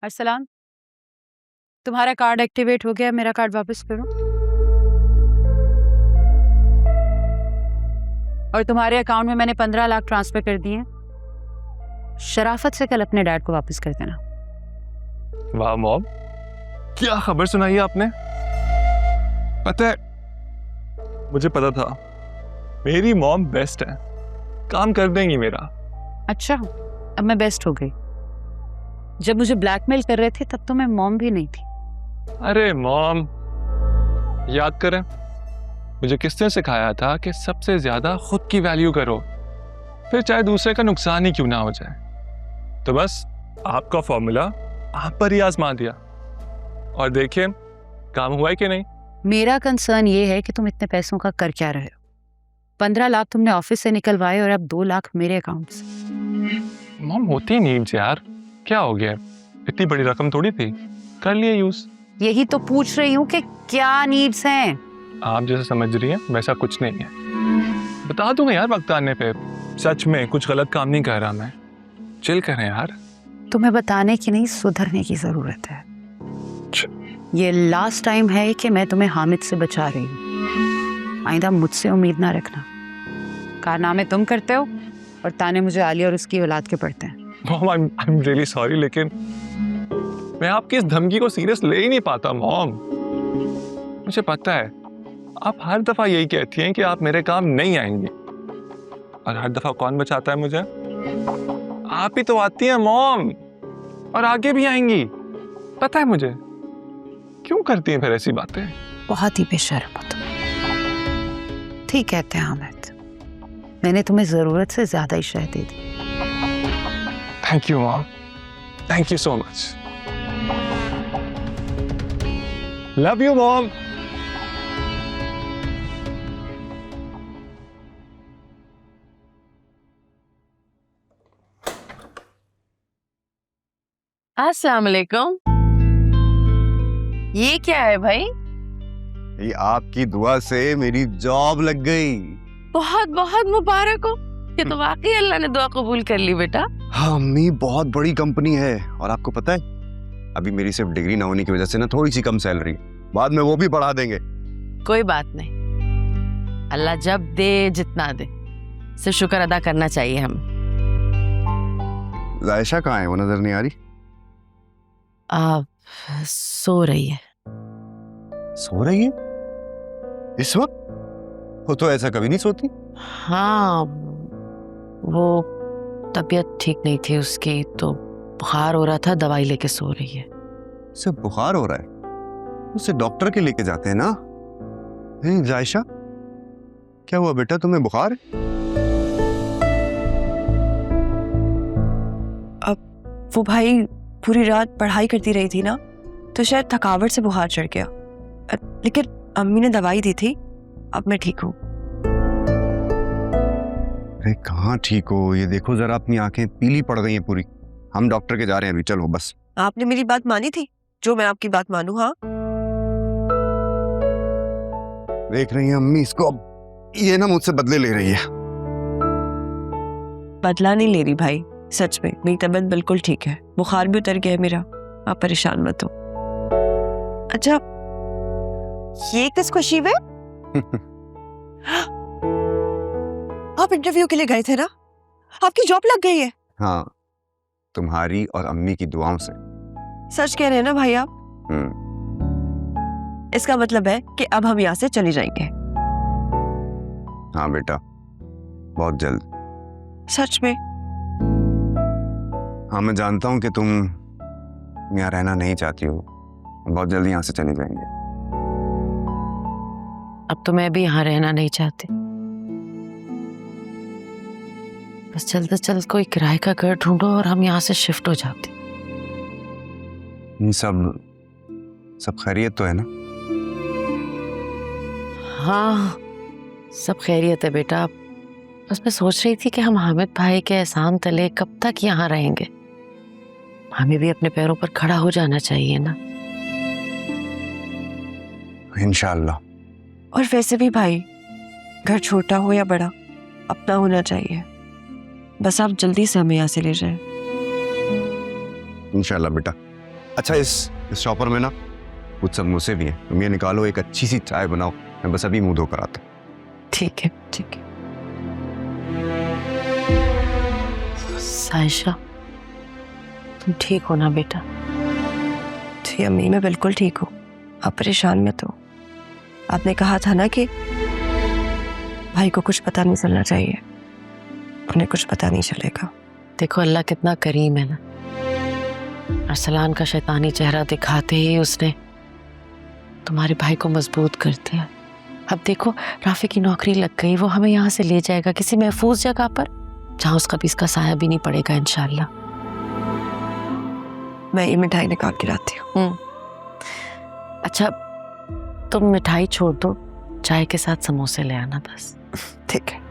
अर्सलान, तुम्हारा card activate हो गया, मेरा कार्ड वापस करो। और तुम्हारे अकाउंट में मैंने 15 लाख ट्रांसफर कर दिए। शराफत से कल अपने डैड को वापस कर देना। वाह मॉम, क्या खबर सुनाई है आपने। पता है, मुझे पता था मेरी मॉम बेस्ट है, काम कर देंगी मेरा। अच्छा, अब मैं बेस्ट हो गई। जब मुझे ब्लैकमेल कर रहे थे तब तो मैं मॉम भी नहीं थी। अरे मॉम, याद करें मुझे किसने सिखाया था कि सबसे ज्यादा खुद की वैल्यू करो, फिर चाहे दूसरे का नुकसान ही क्यों ना हो जाए। तो बस आपका फॉर्मूला आप पर ही आजमा दिया और देखिए काम हुआ है कि नहीं। मेरा कंसर्न ये है कि तुम इतने पैसों का कर क्या रहे हो। 15 लाख तुमने ऑफिस से निकलवाए और अब 2 लाख मेरे अकाउंट से। मॉम होती नीड्स यार, क्या हो गया, इतनी बड़ी रकम थोड़ी थी, कर लिए यूज। यही तो पूछ रही हूँ कि क्या नीड्स हैं। आप जैसा समझ रही हैं वैसा कुछ नहीं है। बता दूंगा यार वक्त आने पे। सच में कुछ गलत काम नहीं कर रहा मैं, चिल करें यार। तुम्हें बताने की नहीं, सुधरने की जरूरत है। ये लास्ट टाइम है कि मैं तुम्हें हामिद से बचा रही हूँ। आइंदा मुझसे उम्मीद ना रखना। कारनामे तुम करते हो और ताने मुझे आलिया और उसकी औलाद के पड़ते हैं। Mom I am really sorry, लेकिन मैं आपकी इस धमकी को सीरियस ले ही नहीं पाता मॉम। मुझे पता है आप हर दफा यही कहती हैं कि आप मेरे काम नहीं आएंगे, और हर दफा कौन बचाता है मुझे? आप ही तो आती हैं मॉम, और आगे भी आएंगी। पता है मुझे, क्यों करती हैं फिर ऐसी बातें? बहुत ही बेशर्म हो तुम। ठीक कहते हैं हामिद, मैंने तुम्हें जरूरत से ज्यादा ही शह दे दी। Thank you mom, thank you so much. Love you mom. अस्सलाम वालेकुम। ये क्या है भाई? ये आपकी दुआ से मेरी जॉब लग गई। बहुत बहुत मुबारक हो। ये तो वाकई अल्लाह ने दुआ कबूल कर ली बेटा। हाँ अम्मी, बहुत बड़ी कंपनी है, और आपको पता है अभी मेरी सिर्फ डिग्री ना होने की वजह से ना थोड़ी सी कम सैलरी, बाद में वो भी बढ़ा देंगे। कोई बात नहीं, अल्लाह जब दे जितना दे, सिर्फ शुक्र अदा करना चाहिए हम। जायशा कहाँ है? वो नजर नहीं आ रही। आप सो रही है। सो रही है इस वक्त? वो तो ऐसा कभी नहीं सोती। हाँ, वो तबीयत ठीक नहीं थी उसकी, तो बुखार हो रहा था, दवाई लेके सो रही है। उसे बुखार हो रहा है? उसे डॉक्टर के लेके जाते हैं ना। जायशा, क्या हुआ बेटा, तुम्हें बुखार है? अब वो भाई पूरी रात पढ़ाई करती रही थी ना, तो शायद थकावट से बुखार चढ़ गया। लेकिन अम्मी ने दवाई दी थी, अब मैं ठीक हूँ। अरे कहाँ ठीक हो, ये देखो जरा, अपनी आंखें पीली पड़ गई हैं पूरी। हम डॉक्टर के जा रहे हैं अभी, चलो बस। आपने मेरी बात मानी थी, जो मैं आपकी बात मानूं। हाँ, देख रही हैं अम्मी इसको, अब ये ना मुझसे बदले ले रही है। बदला नहीं ले रही भाई, सच में मेरी तबीयत बिल्कुल ठीक है, बुखार भी उतर गया है मेरा, आप परेशान मत हो। अच्छा, ये किस खुशी है? आप इंटरव्यू के लिए गए थे ना, आपकी जॉब लग गई है। हाँ, तुम्हारी और अम्मी की दुआओं से। सच कह रहे हैं ना भाई आप? इसका मतलब है कि अब हम यहाँ से चले जाएंगे। हाँ बेटा, बहुत जल्द। सच में? हाँ मैं जानता हूँ कि तुम यहाँ रहना नहीं चाहती हो, बहुत जल्दी यहाँ से चले जाएंगे। अब तो मैं भी यहाँ रहना नहीं चाहती, बस जल्द से जल्द कोई किराए का घर ढूंढो और हम यहाँ से शिफ्ट हो जाते। सब खैरियत तो है ना? हाँ, सब खैरियत है बेटा। बस मैं सोच रही थी कि हम हामिद भाई के एहसान तले कब तक यहाँ रहेंगे। हमें भी अपने पैरों पर खड़ा हो जाना चाहिए ना। इंशाअल्लाह। और वैसे भी भाई, घर छोटा हो या बड़ा, अपना होना चाहिए। बस आप जल्दी से हमें यहाँ से ले जाएं। इंशाअल्लाह बेटा, अच्छा, इस शॉपर में ना कुछ समोसे भी हैं, तुम ये निकालो, एक अच्छी सी चाय बनाओ, मैं बस अभी मुंह धोकर आता हूं। ठीक है, ठीक है। साइशा, तुम ठीक हो ना बेटा? जी अम्मी, मैं बिल्कुल ठीक हूँ, आप परेशान मत हो। आपने कहा था ना कि भाई को कुछ पता नहीं चलना चाहिए, उन्हें कुछ पता नहीं चलेगा। देखो अल्लाह कितना करीम है ना, अरसलान का शैतानी चेहरा दिखाते ही उसने तुम्हारे भाई को मजबूत कर दिया। अब देखो राफे की नौकरी लग गई, वो हमें यहाँ से ले जाएगा किसी महफूज जगह पर जहाँ उसका भी इसका साया भी नहीं पड़ेगा इंशाल्लाह। मैं ये मिठाई निकाल के लाती हूँ। अच्छा तुम मिठाई छोड़ दो, चाय के साथ समोसे ले आना बस। ठीक है।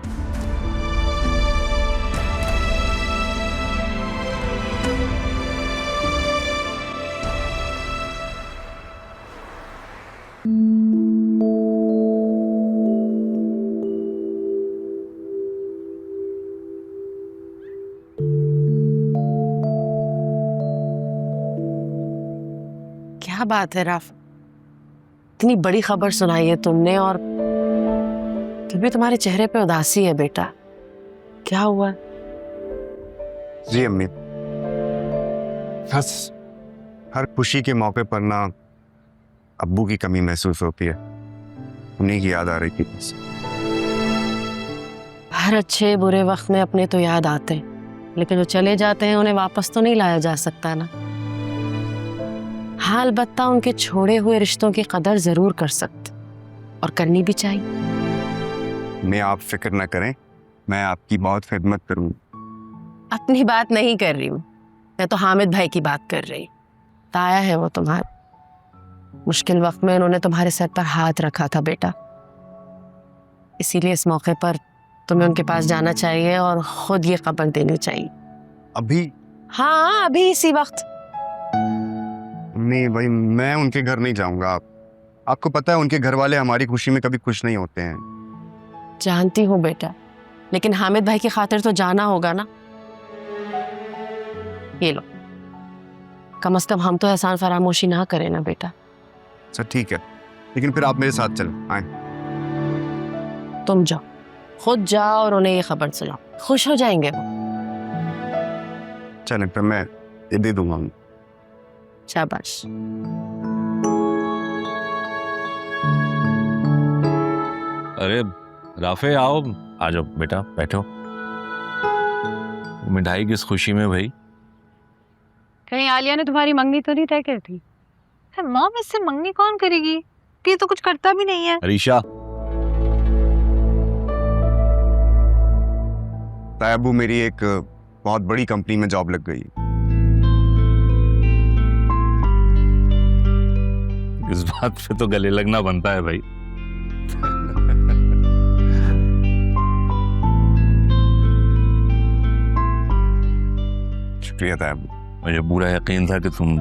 क्या बात है राफ, इतनी बड़ी खबर सुनाई है तुमने और फिर भी तुम्हारे चेहरे पे उदासी है बेटा, क्या हुआ? जी अम्मी, बस हर खुशी के मौके पर ना अब्बू की कमी महसूस होती है, उन्हीं की याद आ रही थी बस। हर अच्छे बुरे वक्त में अपने तो याद आते हैं, लेकिन वो चले जाते हैं, उन्हें वापस तो नहीं लाया जा सकता ना। हाँ अलबत्ता उनके छोड़े हुए रिश्तों की कदर जरूर कर सकते और करनी भी चाहिए। मैं आप फिक्र ना करें, मैं आपकी बहुत खिदमत करूंगा। अपनी बात नहीं कर रही हूँ मैं, तो हामिद भाई की बात कर रही। ताया है वो तुम्हारा, मुश्किल वक्त में उन्होंने तुम्हारे सर पर हाथ रखा था बेटा, इसीलिए इस मौके पर तुम्हें उनके पास जाना चाहिए और खुद ये खबर देनी चाहिए। अभी? हाँ अभी इसी वक्त। नहीं भाई, मैं उनके घर नहीं जाऊंगा। आपको पता है उनके घर वाले हमारी खुशी में कभी खुश नहीं होते हैं। जानती हूँ बेटा, लेकिन हामिद भाई की खातिर तो जाना होगा ना। ये लो, कम से कम हम तो एहसान फरामोशी ना करें ना बेटा। अच्छा ठीक है, लेकिन फिर आप मेरे साथ चलो। आए। तुम जाओ, खुद जाओ और उन्हें ये खबर सुनाओ, खुश हो जाएंगे वो। चलें, फिर मैं ये दे दूंगा। शाबाश। अरे राफे आओ, आ जाओ बेटा, बैठो। मिठाई किस खुशी में भाई? कहीं आलिया ने तुम्हारी मंगनी तो नहीं तय कर दी? मॉम इससे मंगनी कौन करेगी, कि ये तो कुछ करता भी नहीं है। अरीशा, तायबू मेरी एक बहुत बड़ी कंपनी में जॉब लग गई। इस बात पे तो गले लगना बनता है भाई। शुक्रिया तायबू, मुझे पूरा यकीन था कि तुम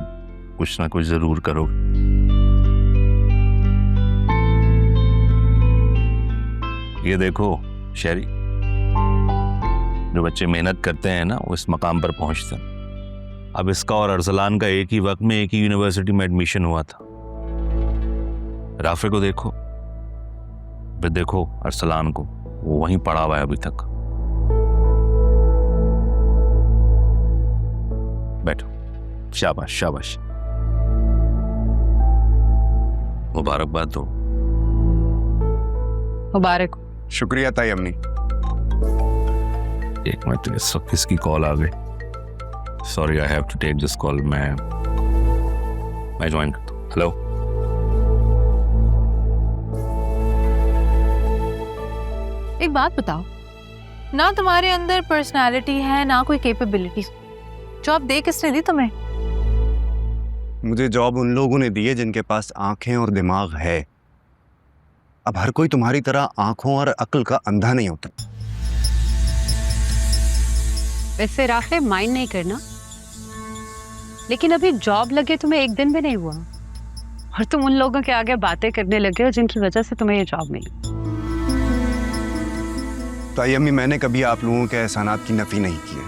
कुछ ना कुछ जरूर करोगे। ये देखो शहरी, जो बच्चे मेहनत करते हैं ना वो इस मकाम पर पहुंचते हैं। अब इसका और अरसलान का एक ही वक्त में एक ही यूनिवर्सिटी में एडमिशन हुआ था। राफे को देखो, फिर देखो अरसलान को, वो वहीं पड़ा हुआ है अभी तक। बैठो, शाबाश शाबाश, मुबारकबाद दो। मुबारक। शुक्रिया ताई अम्मी। एक मिनट, इस वक्त किसकी कॉल आ गई? Sorry, I have to take this call. मैं ज्वाइन करता हूँ। हेलो, एक बात बताओ ना, तुम्हारे अंदर पर्सनालिटी है ना कोई कैपेबिलिटी, जॉब दे किसने दी तुम्हें? मुझे जॉब उन लोगों ने दी है जिनके पास आंखें और दिमाग है। अब हर कोई तुम्हारी तरह आंखों और अक्ल का अंधा नहीं होता। वैसे राफे माइंड नहीं करना, लेकिन अभी जॉब लगे तुम्हें एक दिन भी नहीं हुआ और तुम उन लोगों के आगे बातें करने लगे हो जिनकी वजह से तुम्हें ये जॉब मिली। ताई अम्मी, मैंने कभी आप लोगों के एहसानात की नफी नहीं की है,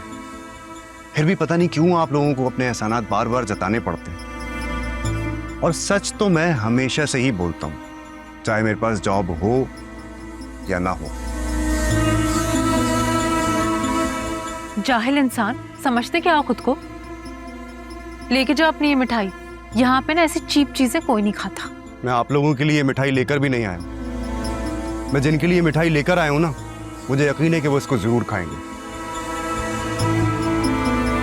फिर भी पता नहीं क्यों आप लोगों को अपने एहसानात बार बार जताने पड़ते हैं। और सच तो मैं हमेशा से ही बोलता हूं, चाहे मेरे पास जॉब हो या ना हो। जाहिल इंसान, समझते क्या हो खुद को? लेके जाओ अपनी ये मिठाई। यहाँ पे ना ऐसी चीप चीजें कोई नहीं खाता। मैं आप लोगों के लिए मिठाई लेकर भी नहीं आया। मैं जिनके लिए मिठाई लेकर आया हूं ना, मुझे यकीन है कि वो इसको जरूर खाएंगे।